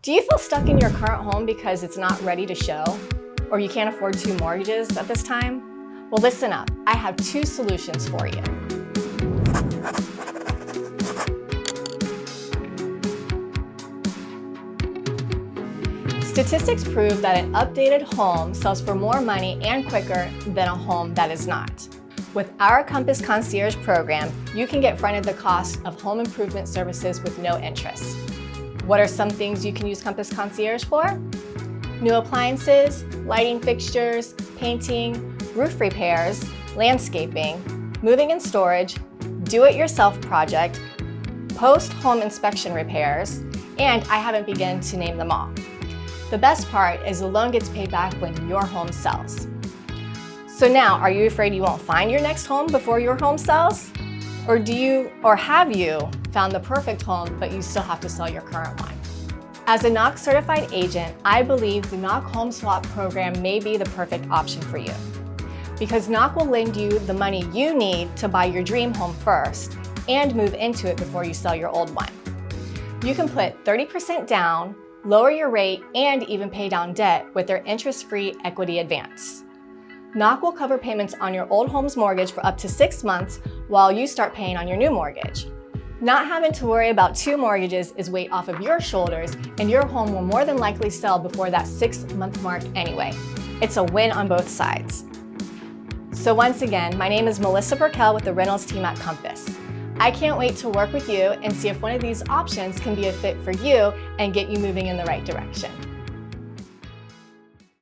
Do you feel stuck in your current home because it's not ready to show? Or you can't afford 2 mortgages at this time? Well, listen up. I have 2 solutions for you. Statistics prove that an updated home sells for more money and quicker than a home that is not. With our Compass Concierge program, you can get fronted the cost of home improvement services with no interest. What are some things you can use Compass Concierge for? New appliances, lighting fixtures, painting, roof repairs, landscaping, moving and storage, do-it-yourself project, post-home inspection repairs, and I haven't begun to name them all. The best part is the loan gets paid back when your home sells. So now, are you afraid you won't find your next home before your home sells? Or have you found the perfect home, but you still have to sell your current one? As a NOC certified agent, I believe the NOC Home Swap program may be the perfect option for you. Because NOC will lend you the money you need to buy your dream home first and move into it before you sell your old one. You can put 30% down, lower your rate, and even pay down debt with their interest-free equity advance. NOC will cover payments on your old home's mortgage for up to 6 months while you start paying on your new mortgage. Not having to worry about 2 mortgages is weight off of your shoulders, and your home will more than likely sell before that 6-month mark anyway. It's a win on both sides. So once again, my name is Melissa Burkell with the Reynolds team at Compass. I can't wait to work with you and see if one of these options can be a fit for you and get you moving in the right direction.